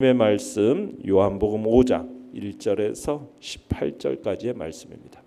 말씀 요한복음 5장 1절에서 18절까지의 말씀입니다.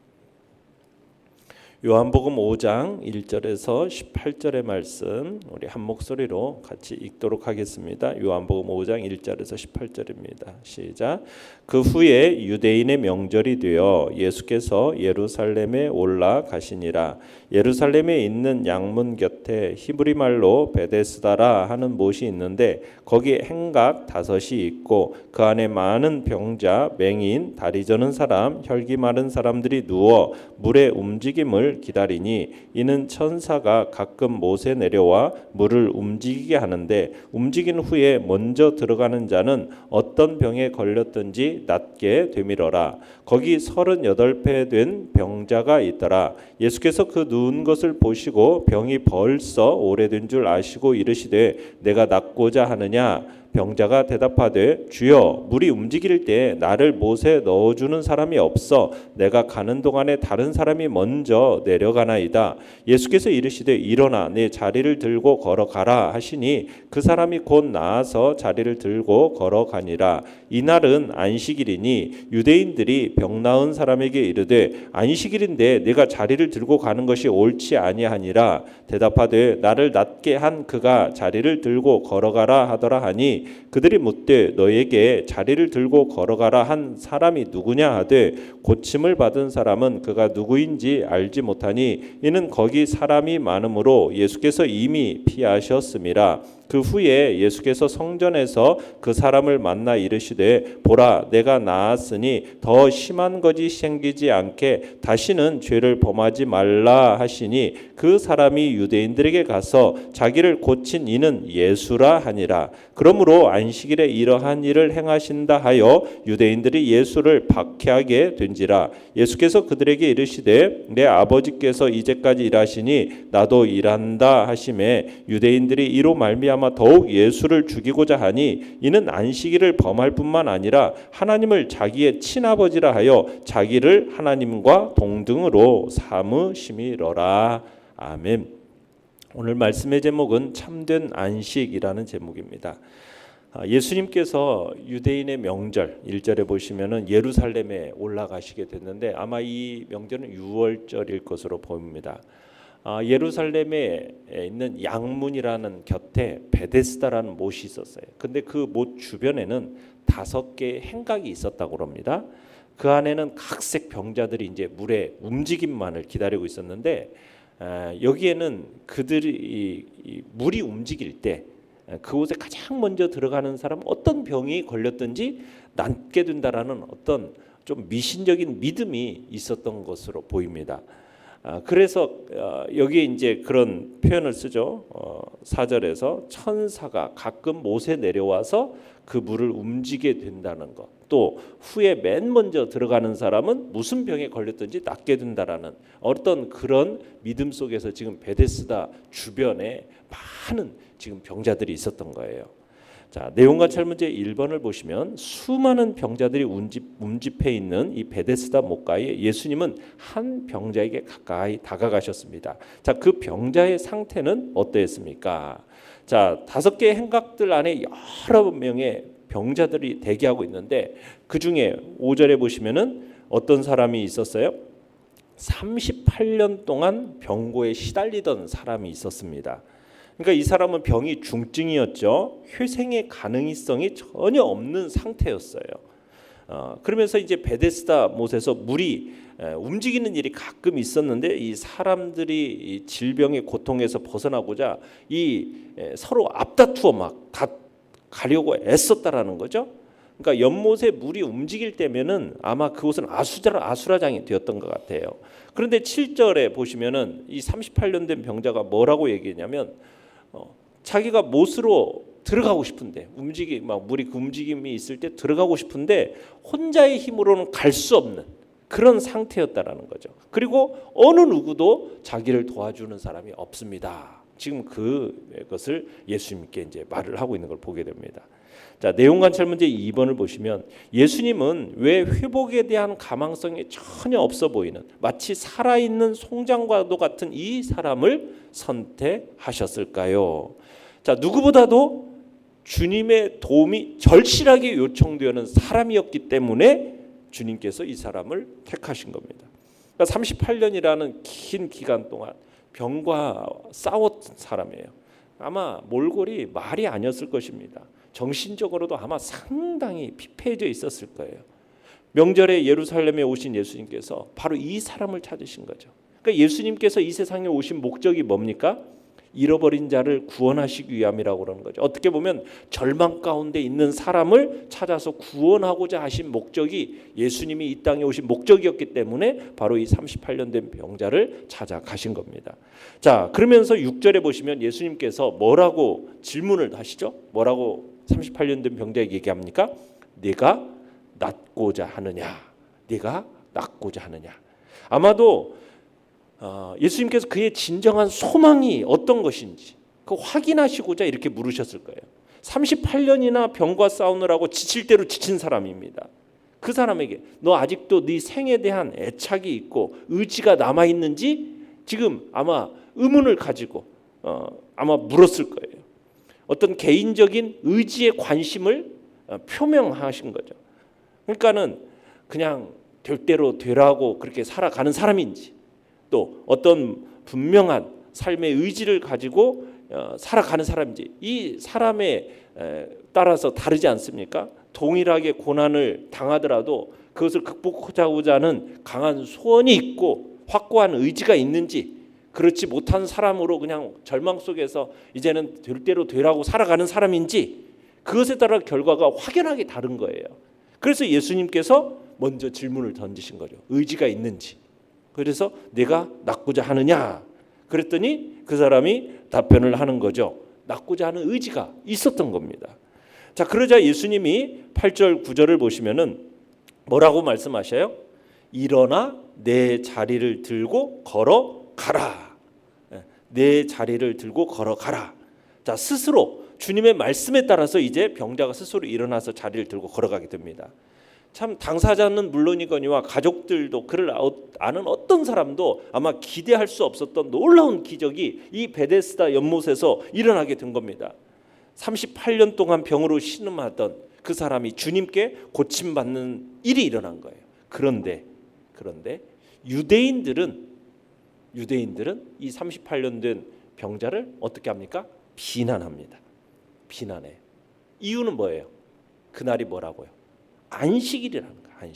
요한복음 5장 1절에서 18절의 말씀 우리 한 목소리로 같이 읽도록 하겠습니다. 요한복음 5장 1절에서 18절입니다. 시작. 그 후에 유대인의 명절이 되어 예수께서 예루살렘에 올라가시니라. 예루살렘에 있는 양문 곁에 히브리 말로 베데스다라 하는 못이 있는데 거기에 행각 5이 있고 그 안에 많은 병자, 맹인, 다리 저는 사람, 혈기 마른 사람들이 누워 물의 움직임을 기다리니 이는 천사가 가끔 못에 내려와 물을 움직이게 하는데 움직인 후에 먼저 들어가는 자는 어떤 병에 걸렸든지 낫게 되밀어라. 거기 38배 된 병자가 있더라. 예수께서 그 누운 것을 보시고 병이 벌써 오래된 줄 아시고 이르시되 내가 낫고자 하느냐? 병자가 대답하되 주여 물이 움직일 때 나를 못에 넣어주는 사람이 없어 내가 가는 동안에 다른 사람이 먼저 내려가나이다. 예수께서 이르시되 일어나 내 자리를 들고 걸어가라 하시니 그 사람이 곧 나아서 자리를 들고 걸어가니라. 이날은 안식일이니 유대인들이 병 나은 사람에게 이르되 안식일인데 네가 자리를 들고 가는 것이 옳지 아니하니라. 대답하되 나를 낫게 한 그가 자리를 들고 걸어가라 하더라 하니 그들이 묻되 너에게 자리를 들고 걸어가라 한 사람이 누구냐 하되 고침을 받은 사람은 그가 누구인지 알지 못하니 이는 거기 사람이 많으므로 예수께서 이미 피하셨음이라. 그 후에 예수께서 성전에서 그 사람을 만나 이르시되 보라 내가 나았으니 더 심한 것이 생기지 않게 다시는 죄를 범하지 말라 하시니 그 사람이 유대인들에게 가서 자기를 고친 이는 예수라 하니라. 그러므로 안식일에 이러한 일을 행하신다 하여 유대인들이 예수를 박해하게 된지라. 예수께서 그들에게 이르시되 내 아버지께서 이제까지 일하시니 나도 일한다 하시매 유대인들이 이로 말미암아 더욱 예수를 죽이고자 하니 이는 안식일을 범할 뿐만 아니라 하나님을 자기의 친아버지라 하여 자기를 하나님과 동등으로 삼으심이로라. 아멘. 오늘 말씀의 제목은 참된 안식이라는 제목입니다. 예수님께서 유대인의 명절 1절에 보시면은 예루살렘에 올라가시게 됐는데 아마 이 명절은 6월절일 것으로 보입니다. 예루살렘에 있는 양문이라는 곁에 베데스다라는 못이 있었어요. 근데 그 못 주변에는 5개의 행각이 있었다고 합니다. 그 안에는 각색 병자들이 이제 물의 움직임만을 기다리고 있었는데 여기에는 그들이 물이 움직일 때 그곳에 가장 먼저 들어가는 사람은 어떤 병이 걸렸든지 낫게 된다라는 어떤 좀 미신적인 믿음이 있었던 것으로 보입니다. 그래서 여기에 이제 그런 표현을 쓰죠. 4절에서 천사가 가끔 못에 내려와서 그 물을 움직이게 된다는 것. 또 후에 맨 먼저 들어가는 사람은 무슨 병에 걸렸든지 낫게 된다라는 어떤 그런 믿음 속에서 지금 베데스다 주변에 많은 지금 병자들이 있었던 거예요. 자, 내용관찰 문제 1번을 보시면 수많은 병자들이 움집해 있는 이 베데스다 못가에 예수님은 한 병자에게 가까이 다가가셨습니다. 자, 그 병자의 상태는 어떠했습니까? 자, 5개의 행각들 안에 여러 명의 병자들이 대기하고 있는데 그 중에 5절에 보시면은 어떤 사람이 있었어요? 38년 동안 병고에 시달리던 사람이 있었습니다. 그러니까 이 사람은 병이 중증이었죠. 회생의 가능성이 전혀 없는 상태였어요. 그러면서 이제 베데스다 못에서 물이 움직이는 일이 가끔 있었는데 이 사람들이 이 질병의 고통에서 벗어나고자 이 서로 앞다투어 막 가려고 애썼다라는 거죠. 그러니까 연못에 물이 움직일 때면은 아마 그곳은 아수라장이 되었던 것 같아요. 그런데 7절에 보시면은 이 38년 된 병자가 뭐라고 얘기했냐면 자기가 못으로 들어가고 싶은데 물이 그 움직임이 있을 때 들어가고 싶은데 혼자의 힘으로는 갈 수 없는 그런 상태였다라는 거죠. 그리고 어느 누구도 자기를 도와주는 사람이 없습니다. 지금 그것을 예수님께 이제 말을 하고 있는 걸 보게 됩니다. 자, 내용 관찰 문제 2번을 보시면 예수님은 왜 회복에 대한 가망성이 전혀 없어 보이는 마치 살아있는 송장과도 같은 이 사람을 선택하셨을까요? 자, 누구보다도 주님의 도움이 절실하게 요청되는 사람이었기 때문에 주님께서 이 사람을 택하신 겁니다. 그러니까 38년이라는 긴 기간 동안 병과 싸웠던 사람이에요. 아마 몰골이 말이 아니었을 것입니다. 정신적으로도 아마 상당히 피폐해져 있었을 거예요. 명절에 예루살렘에 오신 예수님께서 바로 이 사람을 찾으신 거죠. 그러니까 예수님께서 이 세상에 오신 목적이 뭡니까? 잃어버린 자를 구원하시기 위함이라고 그러는 거죠. 어떻게 보면 절망 가운데 있는 사람을 찾아서 구원하고자 하신 목적이 예수님이 이 땅에 오신 목적이었기 때문에 바로 이 38년 된 병자를 찾아가신 겁니다. 자, 그러면서 6절에 보시면 예수님께서 뭐라고 질문을 하시죠? 뭐라고 38년 된 병자에게 얘기합니까? 네가 낫고자 하느냐? 네가 낫고자 하느냐? 아마도 예수님께서 그의 진정한 소망이 어떤 것인지 그 확인하시고자 이렇게 물으셨을 거예요. 38년이나 병과 싸우느라고 지칠 대로 지친 사람입니다. 그 사람에게 너 아직도 네 생에 대한 애착이 있고 의지가 남아있는지 지금 아마 의문을 가지고 아마 물었을 거예요. 어떤 개인적인 의지의 관심을 표명하신 거죠. 그러니까는 그냥 될 대로 되라고 그렇게 살아가는 사람인지 또 어떤 분명한 삶의 의지를 가지고 살아가는 사람인지 이 사람에 따라서 다르지 않습니까? 동일하게 고난을 당하더라도 그것을 극복하고자 하는 강한 소원이 있고 확고한 의지가 있는지 그렇지 못한 사람으로 그냥 절망 속에서 이제는 될 대로 되라고 살아가는 사람인지 그것에 따라 결과가 확연하게 다른 거예요. 그래서 예수님께서 먼저 질문을 던지신 거죠. 의지가 있는지. 그래서 내가 낫고자 하느냐? 그랬더니 그 사람이 답변을 하는 거죠. 낫고자 하는 의지가 있었던 겁니다. 자, 그러자 예수님이 8절 9절을 보시면은 뭐라고 말씀하셔요? 일어나 내 자리를 들고 걸어가라. 내 자리를 들고 걸어가라. 자, 스스로 주님의 말씀에 따라서 이제 병자가 스스로 일어나서 자리를 들고 걸어가게 됩니다. 참 당사자는 물론이거니와 가족들도 그를 아는 어떤 사람도 아마 기대할 수 없었던 놀라운 기적이 이 베데스다 연못에서 일어나게 된 겁니다. 38년 동안 병으로 신음하던 그 사람이 주님께 고침받는 일이 일어난 거예요. 그런데 유대인들은 이 38년 된 병자를 어떻게 합니까? 비난합니다. 비난해요. 이유는 뭐예요? 그날이 뭐라고요? 안식일이라는 거예요.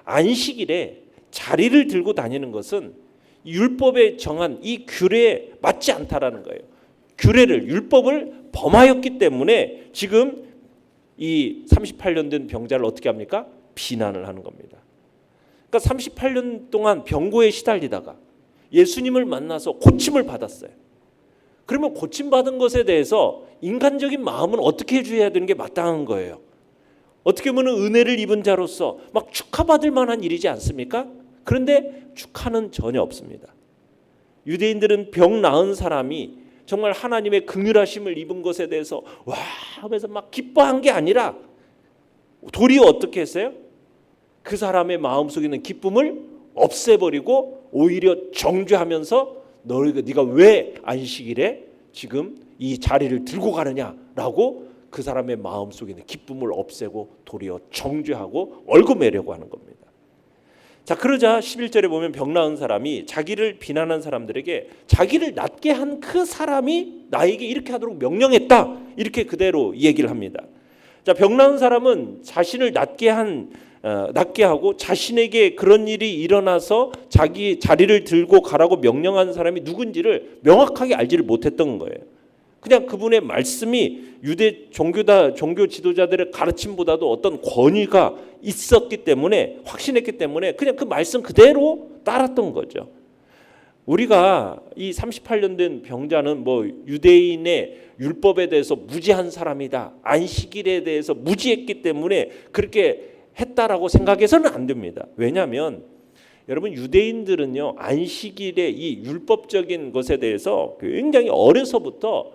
안식일에 자리를 들고 다니는 것은 율법에 정한 이 규례에 맞지 않다라는 거예요. 율법을 범하였기 때문에 지금 이 38년 된 병자를 어떻게 합니까? 비난을 하는 겁니다. 그러니까 38년 동안 병고에 시달리다가 예수님을 만나서 고침을 받았어요. 그러면 고침받은 것에 대해서 인간적인 마음은 어떻게 해줘야 되는 게 마땅한 거예요. 어떻게 보면 은혜를 입은 자로서 막 축하받을 만한 일이지 않습니까? 그런데 축하는 전혀 없습니다. 유대인들은 병 나은 사람이 정말 하나님의 긍휼하심을 입은 것에 대해서 와 하면서 막 기뻐한 게 아니라 도리어 어떻게 했어요? 그 사람의 마음속에 있는 기쁨을 없애버리고 오히려 정죄하면서 네가 왜 안식일에 지금 이 자리를 들고 가느냐라고 그 사람의 마음속에 있는 기쁨을 없애고 도리어 정죄하고 얽어매려고 하는 겁니다. 자, 그러자 11절에 보면 병 나은 사람이 자기를 비난한 사람들에게 자기를 낫게 한 그 사람이 나에게 이렇게 하도록 명령했다. 이렇게 그대로 얘기를 합니다. 자, 병 나은 사람은 자신을 낫게 하고 자신에게 그런 일이 일어나서 자기 자리를 들고 가라고 명령한 사람이 누군지를 명확하게 알지를 못했던 거예요. 그냥 그분의 말씀이 유대 종교 지도자들의 가르침보다도 어떤 권위가 있었기 때문에 확신했기 때문에 그냥 그 말씀 그대로 따랐던 거죠. 우리가 이 38년 된 병자는 뭐 유대인의 율법에 대해서 무지한 사람이다. 안식일에 대해서 무지했기 때문에 그렇게 했다라고 생각해서는 안 됩니다. 왜냐하면 여러분 유대인들은요 안식일의 이 율법적인 것에 대해서 굉장히 어려서부터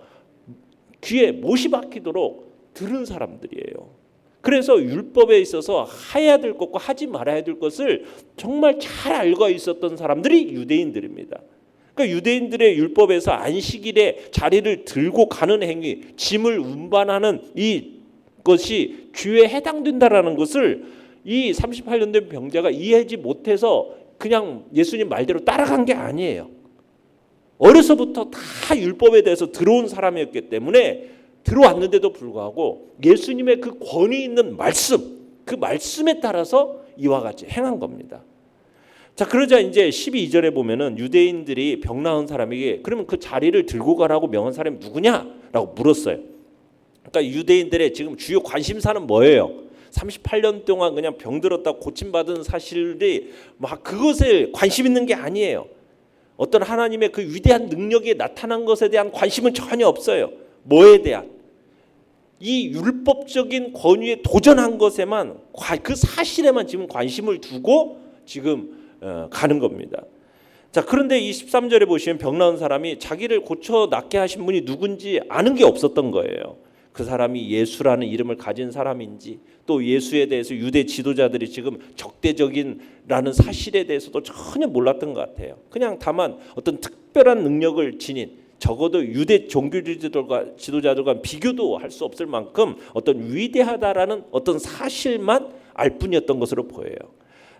귀에 못이 박히도록 들은 사람들이에요. 그래서 율법에 있어서 해야 될 것과 하지 말아야 될 것을 정말 잘 알고 있었던 사람들이 유대인들입니다. 그러니까 유대인들의 율법에서 안식일에 자리를 들고 가는 행위, 짐을 운반하는 이것이 죄에 해당된다라는 것을 이 38년 된 병자가 이해하지 못해서 그냥 예수님 말대로 따라간 게 아니에요. 어려서부터 다 율법에 대해서 들어온 사람이었기 때문에 들어왔는데도 불구하고 예수님의 그 권위 있는 말씀, 그 말씀에 따라서 이와 같이 행한 겁니다. 자, 그러자 이제 12절에 보면은 유대인들이 병 나은 사람에게 그러면 그 자리를 들고 가라고 명한 사람이 누구냐라고 물었어요. 그러니까 유대인들의 지금 주요 관심사는 뭐예요? 38년 동안 그냥 병들었다고 고침받은 사실이 막 그것에 관심 있는 게 아니에요. 어떤 하나님의 그 위대한 능력이 나타난 것에 대한 관심은 전혀 없어요. 뭐에 대한? 이 율법적인 권위에 도전한 것에만, 그 사실에만 지금 관심을 두고 지금 가는 겁니다. 자, 그런데 이 13절에 보시면 병 나은 사람이 자기를 고쳐 낫게 하신 분이 누군지 아는 게 없었던 거예요. 그 사람이 예수라는 이름을 가진 사람인지, 또 예수에 대해서 유대 지도자들이 지금 적대적인라는 사실에 대해서도 전혀 몰랐던 것 같아요. 그냥 다만 어떤 특별한 능력을 지닌, 적어도 유대 종교 지도자들과 비교도 할 수 없을 만큼 어떤 위대하다라는 어떤 사실만 알 뿐이었던 것으로 보여요.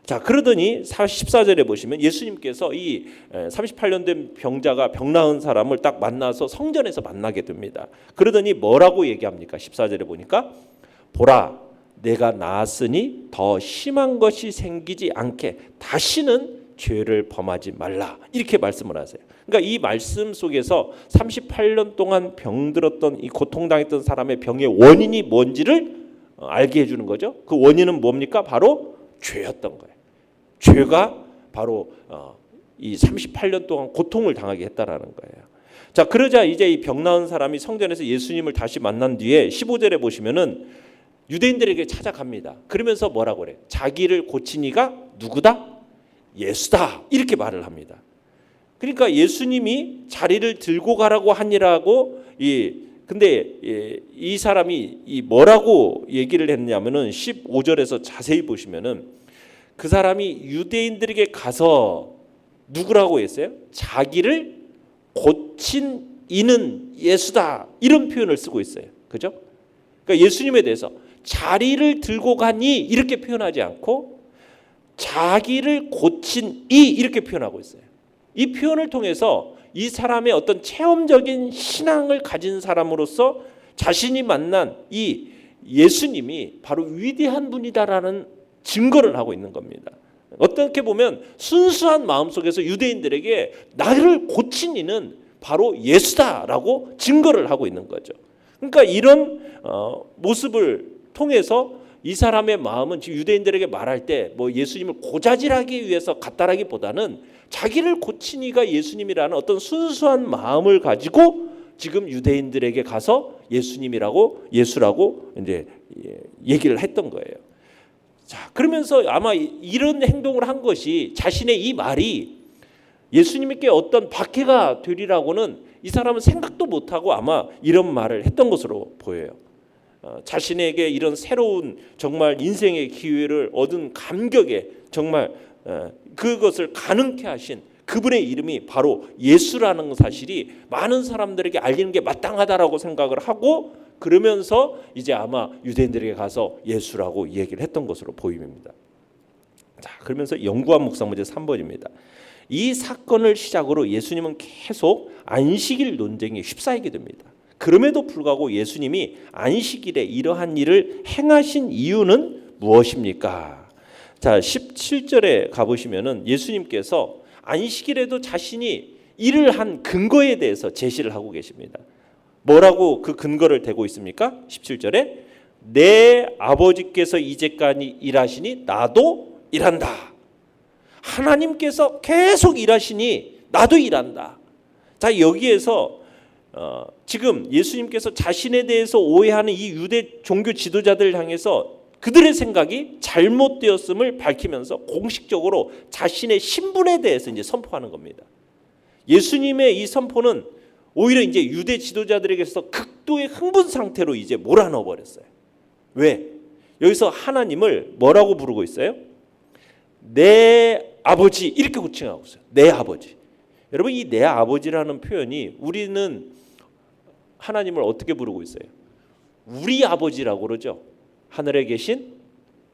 자, 그러더니 14절에 보시면 예수님께서 이 38년 된 병자가 병 나은 사람을 딱 만나서 성전에서 만나게 됩니다. 그러더니 뭐라고 얘기합니까? 14절에 보니까 보라, 내가 나았으니 더 심한 것이 생기지 않게 다시는 죄를 범하지 말라, 이렇게 말씀을 하세요. 그러니까 이 말씀 속에서 38년 동안 병들었던 이 고통당했던 사람의 병의 원인이 뭔지를 알게 해주는 거죠. 그 원인은 뭡니까? 바로 죄였던 거예요. 죄가 바로 이 38년 동안 고통을 당하게 했다라는 거예요. 자, 그러자 이제 이 병 나은 사람이 성전에서 예수님을 다시 만난 뒤에 15절에 보시면은 유대인들에게 찾아갑니다. 그러면서 뭐라고 그래? 자기를 고친 이가 누구다? 예수다, 이렇게 말을 합니다. 그러니까 예수님이 자리를 들고 가라고 하니라고 근데 이 사람이 뭐라고 얘기를 했냐면은 15절에서 자세히 보시면은 그 사람이 유대인들에게 가서 누구라고 했어요? 자기를 고친 이는 예수다, 이런 표현을 쓰고 있어요. 그죠? 그러니까 예수님에 대해서 자리를 들고 가니 이렇게 표현하지 않고 자기를 고친 이 이렇게 표현하고 있어요. 이 표현을 통해서 이 사람의 어떤 체험적인 신앙을 가진 사람으로서 자신이 만난 이 예수님이 바로 위대한 분이다라는 증거를 하고 있는 겁니다. 어떻게 보면 순수한 마음속에서 유대인들에게 나를 고친 이는 바로 예수다라고 증거를 하고 있는 거죠. 그러니까 이런 모습을 통해서 이 사람의 마음은 지금 유대인들에게 말할 때 뭐 예수님을 고자질하기 위해서 갔다라기보다는 자기를 고친 이가 예수님이라는 어떤 순수한 마음을 가지고 지금 유대인들에게 가서 예수님이라고, 예수라고 이제 얘기를 했던 거예요. 자, 그러면서 아마 이런 행동을 한 것이, 자신의 이 말이 예수님께 어떤 박해가 되리라고는 이 사람은 생각도 못하고 아마 이런 말을 했던 것으로 보여요. 자신에게 이런 새로운 정말 인생의 기회를 얻은 감격에 정말 그것을 가능케 하신 그분의 이름이 바로 예수라는 사실이 많은 사람들에게 알리는 게 마땅하다라고 생각을 하고, 그러면서 이제 아마 유대인들에게 가서 예수라고 얘기를 했던 것으로 보입니다. 자, 그러면서 연구한 묵상 문제 3번입니다. 이 사건을 시작으로 예수님은 계속 안식일 논쟁에 휩싸이게 됩니다. 그럼에도 불구하고 예수님이 안식일에 이러한 일을 행하신 이유는 무엇입니까? 자, 17절에 가보시면은 예수님께서 안식일에도 자신이 일을 한 근거에 대해서 제시를 하고 계십니다. 뭐라고 그 근거를 대고 있습니까? 17절에 내 아버지께서 이제까지 일하시니 나도 일한다. 하나님께서 계속 일하시니 나도 일한다. 자, 여기에서 지금 예수님께서 자신에 대해서 오해하는 이 유대 종교 지도자들을 향해서 그들의 생각이 잘못되었음을 밝히면서 공식적으로 자신의 신분에 대해서 이제 선포하는 겁니다. 예수님의 이 선포는 오히려 이제 유대 지도자들에게서 극도의 흥분 상태로 이제 몰아넣어 버렸어요. 왜? 여기서 하나님을 뭐라고 부르고 있어요? 내 아버지, 이렇게 호칭하고 있어요. 내 아버지. 여러분 이 내 아버지라는 표현이 우리는 하나님을 어떻게 부르고 있어요? 우리 아버지라고 그러죠. 하늘에 계신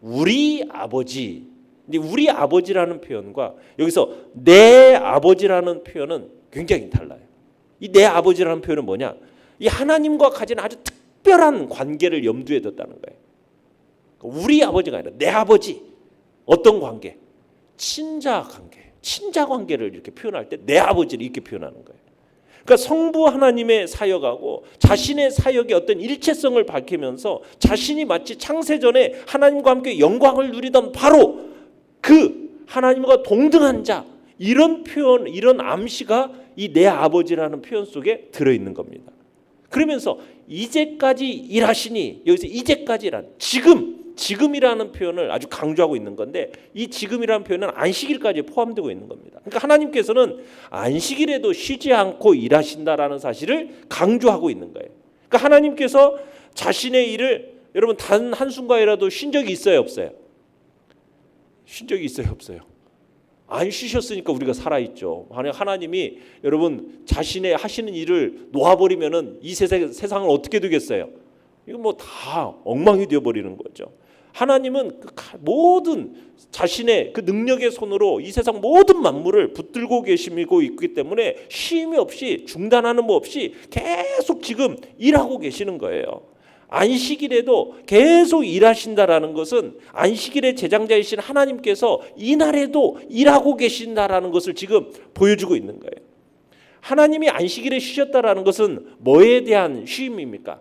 우리 아버지. 근데 우리 아버지라는 표현과 여기서 내 아버지라는 표현은 굉장히 달라요. 이 내 아버지라는 표현은 뭐냐? 이 하나님과 가진 아주 특별한 관계를 염두에 뒀다는 거예요. 우리 아버지가 아니라 내 아버지. 어떤 관계? 친자 관계. 친자 관계를 이렇게 표현할 때 내 아버지를 이렇게 표현하는 거예요. 그러니까 성부 하나님의 사역하고 자신의 사역의 어떤 일체성을 밝히면서 자신이 마치 창세전에 하나님과 함께 영광을 누리던 바로 그 하나님과 동등한 자, 이런 표현, 이런 암시가 이 내 아버지라는 표현 속에 들어있는 겁니다. 그러면서 이제까지 일하시니, 여기서 이제까지란 지금이라는 표현을 아주 강조하고 있는 건데, 이 지금이라는 표현은 안식일까지 포함되고 있는 겁니다. 그러니까 하나님께서는 안식일에도 쉬지 않고 일하신다라는 사실을 강조하고 있는 거예요. 그러니까 하나님께서 자신의 일을 여러분 단 한순간이라도 쉰 적이 있어요, 없어요? 쉰 적이 있어요, 없어요? 안 쉬셨으니까 우리가 살아있죠. 만약 하나님이 여러분 자신의 하시는 일을 놓아버리면은 이 세상을 어떻게 되겠어요? 이거 뭐 다 엉망이 되어버리는 거죠. 하나님은 모든 자신의 그 능력의 손으로 이 세상 모든 만물을 붙들고 계시고 있기 때문에 쉼이 없이, 중단하는 법 없이 계속 지금 일하고 계시는 거예요. 안식일에도 계속 일하신다라는 것은 안식일의 제장자이신 하나님께서 이날에도 일하고 계신다라는 것을 지금 보여주고 있는 거예요. 하나님이 안식일에 쉬셨다라는 것은 뭐에 대한 쉼입니까?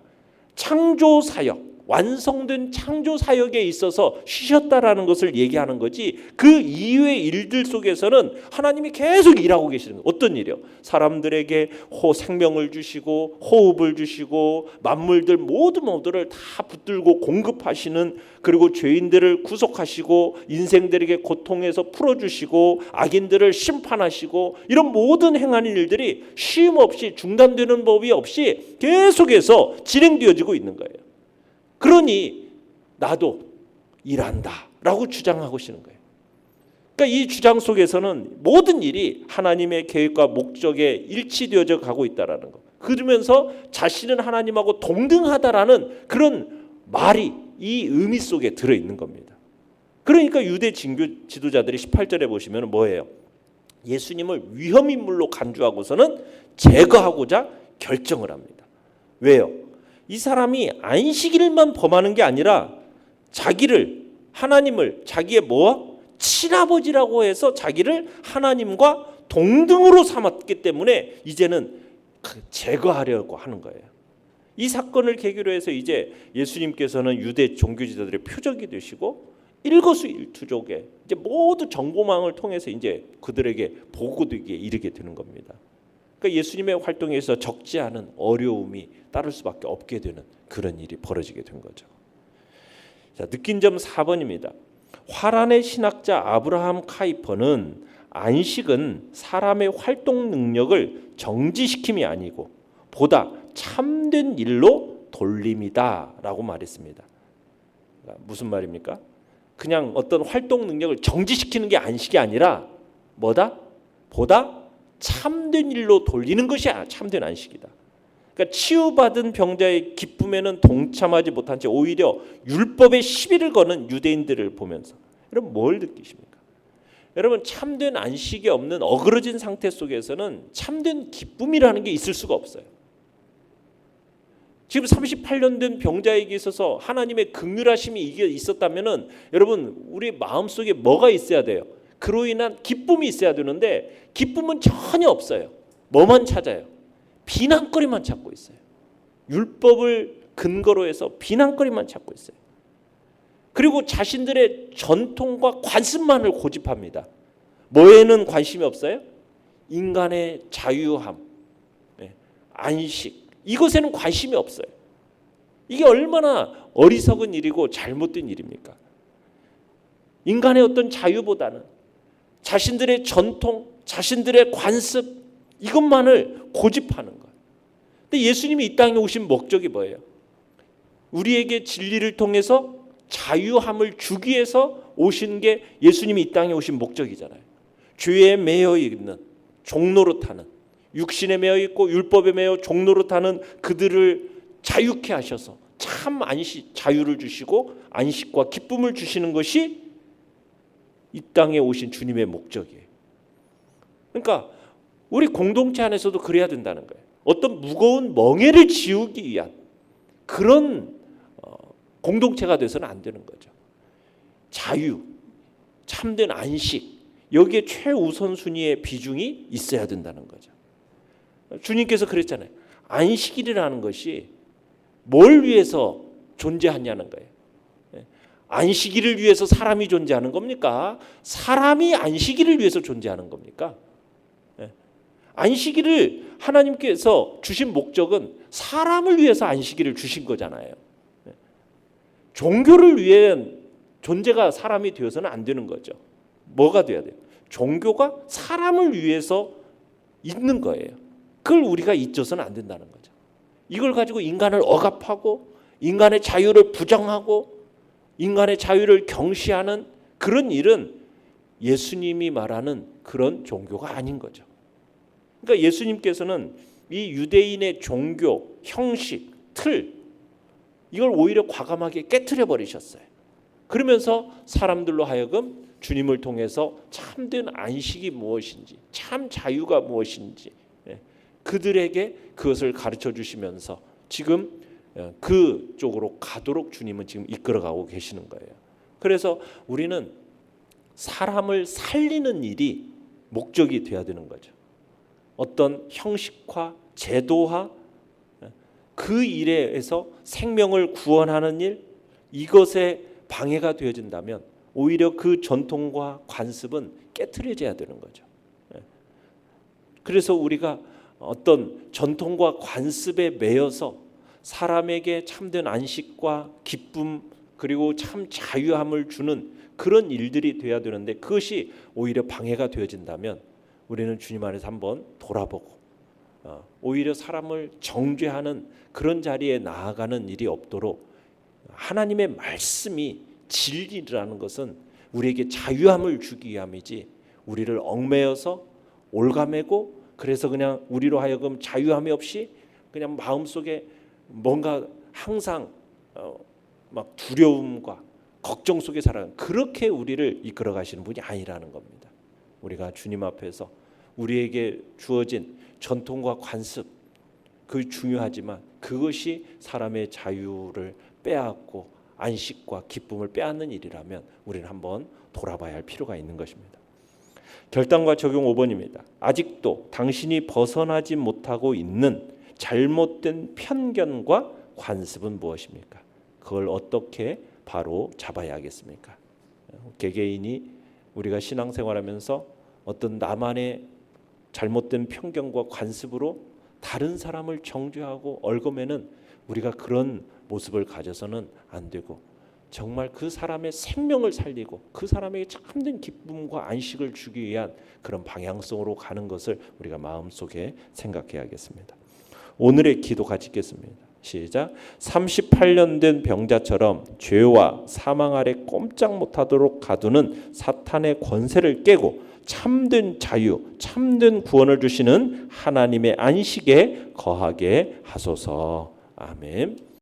창조 사역, 완성된 창조 사역에 있어서 쉬셨다라는 것을 얘기하는 거지, 그 이외의 일들 속에서는 하나님이 계속 일하고 계시는 거예요. 어떤 일이요? 사람들에게 생명을 주시고 호흡을 주시고 만물들 모두를 다 붙들고 공급하시는, 그리고 죄인들을 구속하시고 인생들에게 고통에서 풀어주시고 악인들을 심판하시고, 이런 모든 행하는 일들이 쉼 없이, 중단되는 법이 없이 계속해서 진행되어지고 있는 거예요. 그러니 나도 일한다 라고 주장하고 계시는 거예요. 그러니까 이 주장 속에서는 모든 일이 하나님의 계획과 목적에 일치되어져 가고 있다는 거, 그러면서 자신은 하나님하고 동등하다라는 그런 말이 이 의미 속에 들어있는 겁니다. 그러니까 유대 진교 지도자들이 18절에 보시면 뭐예요? 예수님을 위험인물로 간주하고서는 제거하고자 결정을 합니다. 왜요? 이 사람이 안식일만 범하는 게 아니라 자기를, 하나님을 자기의 친아버지라고 해서 자기를 하나님과 동등으로 삼았기 때문에 이제는 제거하려고 하는 거예요. 이 사건을 계기로 해서 이제 예수님께서는 유대 종교지도들의 표적이 되시고 일거수일투족에 이제 모두 정보망을 통해서 이제 그들에게 보고되게 이르게 되는 겁니다. 그러니까 예수님의 활동에서 적지 않은 어려움이 따를 수밖에 없게 되는 그런 일이 벌어지게 된 거죠. 자, 느낀 점 4번입니다. 화란의 신학자 아브라함 카이퍼는 안식은 사람의 활동 능력을 정지시킴이 아니고 보다 참된 일로 돌림이다라고 말했습니다. 무슨 말입니까? 그냥 어떤 활동 능력을 정지시키는 게 안식이 아니라 뭐다? 보다 참된 일로 돌리는 것이 참된 안식이다. 그러니까 치유받은 병자의 기쁨에는 동참하지 못한 채 오히려 율법의 시비를 거는 유대인들을 보면서 여러분 뭘 느끼십니까? 여러분 참된 안식이 없는 어그러진 상태 속에서는 참된 기쁨이라는 게 있을 수가 없어요. 지금 38년 된 병자에게 있어서 하나님의 긍휼하심이 이게 있었다면은 여러분 우리 마음속에 뭐가 있어야 돼요? 그로 인한 기쁨이 있어야 되는데 기쁨은 전혀 없어요. 뭐만 찾아요? 비난거리만 찾고 있어요. 율법을 근거로 해서 비난거리만 찾고 있어요. 그리고 자신들의 전통과 관습만을 고집합니다. 뭐에는 관심이 없어요? 인간의 자유함, 안식, 이것에는 관심이 없어요. 이게 얼마나 어리석은 일이고 잘못된 일입니까? 인간의 어떤 자유보다는 자신들의 전통, 자신들의 관습, 이것만을 고집하는 것. 근데 예수님이 이 땅에 오신 목적이 뭐예요? 우리에게 진리를 통해서 자유함을 주기 위해서 오신 게 예수님이 이 땅에 오신 목적이잖아요. 죄에 매여 있는, 종노릇 하는, 육신에 매여 있고 율법에 매여 종노릇 하는 그들을 자유케 하셔서 참 자유를 주시고 안식과 기쁨을 주시는 것이 이 땅에 오신 주님의 목적이에요. 그러니까 우리 공동체 안에서도 그래야 된다는 거예요. 어떤 무거운 멍에를 지우기 위한 그런 공동체가 돼서는 안 되는 거죠. 자유, 참된 안식, 여기에 최우선순위의 비중이 있어야 된다는 거죠. 주님께서 그랬잖아요. 안식일이라는 것이 뭘 위해서 존재하냐는 거예요. 안식일을 위해서 사람이 존재하는 겁니까? 사람이 안식일을 위해서 존재하는 겁니까? 안식일을 하나님께서 주신 목적은 사람을 위해서 안식일을 주신 거잖아요. 종교를 위한 존재가 사람이 되어서는 안 되는 거죠. 뭐가 돼야 돼요? 종교가 사람을 위해서 있는 거예요. 그걸 우리가 잊어서는 안 된다는 거죠. 이걸 가지고 인간을 억압하고 인간의 자유를 부정하고 인간의 자유를 경시하는 그런 일은 예수님이 말하는 그런 종교가 아닌 거죠. 그러니까 예수님께서는 이 유대인의 종교, 형식, 틀 이걸 오히려 과감하게 깨트려 버리셨어요. 그러면서 사람들로 하여금 주님을 통해서 참된 안식이 무엇인지, 참 자유가 무엇인지 그들에게 그것을 가르쳐 주시면서 지금 그쪽으로 가도록 주님은 지금 이끌어가고 계시는 거예요. 그래서 우리는 사람을 살리는 일이 목적이 되어야 되는 거죠. 어떤 형식화, 제도화, 그 일에서 생명을 구원하는 일, 이것에 방해가 되어진다면 오히려 그 전통과 관습은 깨트려져야 되는 거죠. 그래서 우리가 어떤 전통과 관습에 매여서 사람에게 참된 안식과 기쁨 그리고 참 자유함을 주는 그런 일들이 돼야 되는데 그것이 오히려 방해가 되어진다면 우리는 주님 안에서 한번 돌아보고 오히려 사람을 정죄하는 그런 자리에 나아가는 일이 없도록 하나님의 말씀이 진리라는 것은 우리에게 자유함을 주기 위함이지 우리를 얽매여서 올가매고 그래서 그냥 우리로 하여금 자유함이 없이 그냥 마음속에 뭔가 항상 막 두려움과 걱정 속에 살아가는 그렇게 우리를 이끌어 가시는 분이 아니라는 겁니다. 우리가 주님 앞에서 우리에게 주어진 전통과 관습 그 중요하지만 그것이 사람의 자유를 빼앗고 안식과 기쁨을 빼앗는 일이라면 우리는 한번 돌아봐야 할 필요가 있는 것입니다. 결단과 적용 5번입니다. 아직도 당신이 벗어나지 못하고 있는 잘못된 편견과 관습은 무엇입니까? 그걸 어떻게 바로 잡아야 하겠습니까? 개개인이 우리가 신앙생활하면서 어떤 나만의 잘못된 편견과 관습으로 다른 사람을 정죄하고 얽어매는 우리가 그런 모습을 가져서는 안 되고 정말 그 사람의 생명을 살리고 그 사람에게 참된 기쁨과 안식을 주기 위한 그런 방향성으로 가는 것을 우리가 마음속에 생각해야겠습니다. 오늘의 기도 같이 읽겠습니다. 시작. 38년 된 병자처럼 죄와 사망 아래 꼼짝 못하도록 가두는 사탄의 권세를 깨고 참된 자유, 참된 구원을 주시는 하나님의 안식에 거하게 하소서. 아멘.